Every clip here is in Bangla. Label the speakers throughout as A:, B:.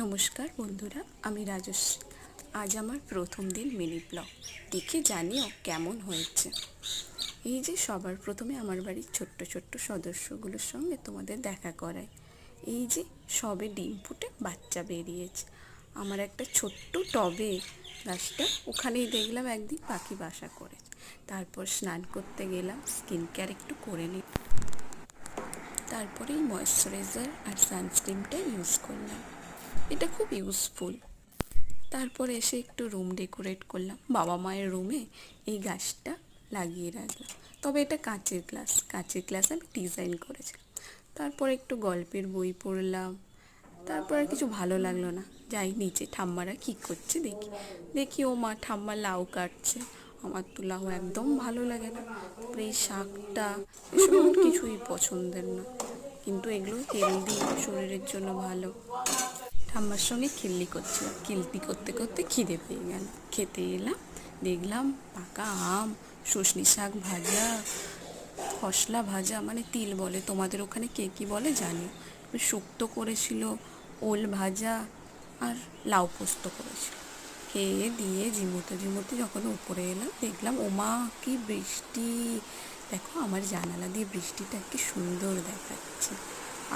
A: নমস্কার বন্ধুরা, আমি রাজশ্রী। আজ আমার প্রথম দিন মিনি ব্লগ, দেখে জানিও কেমন হয়েছে। এই যে সবার প্রথমে আমার বাড়ির ছোট্ট ছোট্ট সদস্যগুলোর সঙ্গে তোমাদের দেখা করায়। এই যে সবে ডিম ফুটে বাচ্চা বেরিয়েছে। আমার একটা ছোট্ট টবে গাছটা, ওখানেই দেখলাম একদিন পাখি বাসা করে। তারপর স্নান করতে গেলাম, স্কিন কেয়ার একটু করে নিই। তারপরে এই ময়েশ্চারাইজার আর সানস্ক্রিনটা ইউজ করলাম, এটা খুব ইউজফুল। তারপরে এসে একটু রুম ডেকোরেট করলাম। বাবা মায়ের রুমে এই গাছটা লাগিয়ে রাখলাম, তবে এটা কাঁচের গ্লাস আমি ডিজাইন করেছিলাম। তারপর একটু গল্পের বই পড়লাম। তারপর আর কিছু ভালো লাগলো না, যাই নিচে ঠাম্মারা কী করছে দেখি। দেখি ও মা ঠাম্মা লাউ কাটছে। আমার তো লাউ একদম ভালো লাগে না, তারপরে এই শাকটা এসব আমার কিছুই পছন্দের না, কিন্তু এগুলো হেলদি, শরীরের জন্য ভালো। ঠাম্মার সঙ্গে খিল্লি করতে করতে খিদে পেয়ে গেল। খেতে এলাম, দেখলাম পাকা আম, সজনে শাক ভাজা, খসলা ভাজা, মানে তিল বলে, তোমাদের ওখানে কে কী বলে জানি। শুক্তো করেছিল, ওল ভাজা আর লাউ পোস্ত করেছিল। খেয়ে দিয়ে ঝিমুতে যখন উপরে এলাম, দেখলাম ওমা কি বৃষ্টি! দেখো আমার জানালা দিয়ে বৃষ্টিটা কি সুন্দর দেখাচ্ছে।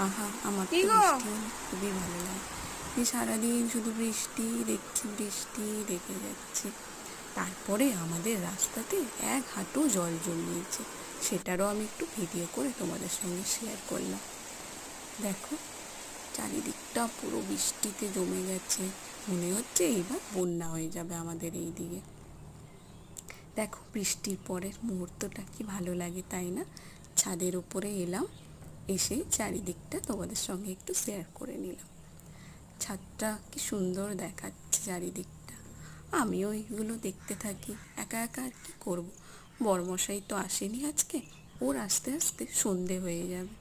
A: আহা, আমার তো বৃষ্টি খুবই ভালো লাগে। সারাদিন শুধু বৃষ্টি দেখে যাচ্ছি। তারপরে আমাদের রাস্তাতে এক হাঁটু জল জমিয়েছে, সেটারও আমি একটু ভিডিও করে তোমাদের সঙ্গে শেয়ার করলাম। দেখো চারিদিকটা পুরো বৃষ্টিতে জমে গেছে, মনে হচ্ছে এইবার বন্যা হয়ে যাবে আমাদের এই দিকে। দেখো বৃষ্টির পরের মুহূর্তটা কি ভালো লাগে, তাই না? ছাদের উপরে এলাম, এসে চারিদিকটা তোমাদের সঙ্গে একটু শেয়ার করে নিলাম। ছাদটা কি সুন্দর দেখাচ্ছে চারিদিকটা। আমিও এইগুলো দেখতে থাকি, একা একা আর কি করবো। বড়মশাই তো আসেনি আজকে, ওর আস্তে আস্তে সন্ধে হয়ে যাবে।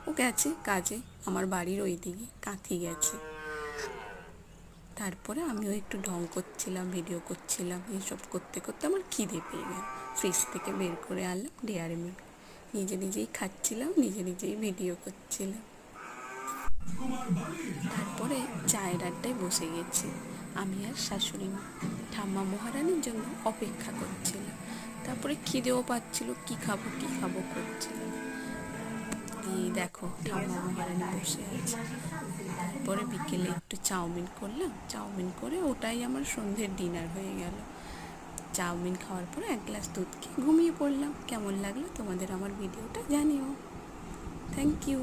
A: ও গেছে কাজে, আমার বাড়ির ওই দিকে কাঁথি গেছে। তারপরে আমিও একটু ঢং করছিলাম, ভিডিও করছিলাম। এইসব করতে করতে আমার খিদে পেয়ে গেল। ফ্রিজ থেকে বের করে আনলাম ডেয়ারি মিল্ক, নিজেই খাচ্ছিলাম, নিজেই ভিডিও করছিলাম। তারপরে চায়ের আড্ডায় বসে গেছি আমি আর শাশুড়ি মা। ঠাম্মা মহারানীর জন্য অপেক্ষা করছিলাম। তারপরে খিদেও পাচ্ছিল, কি খাবো করছিলাম। এই দেখো ঠাম্মা মহারানী বসে আছে। তারপরে বিকেলে একটু চাউমিন করলাম, চাউমিন করে ওটাই আমার সন্ধ্যের ডিনার হয়ে গেল। চাউমিন খাওয়ার পরে এক গ্লাস দুধ খেয়ে ঘুমিয়ে পড়লাম। কেমন লাগলো তোমাদের আমার ভিডিওটা জানিও। Thank you.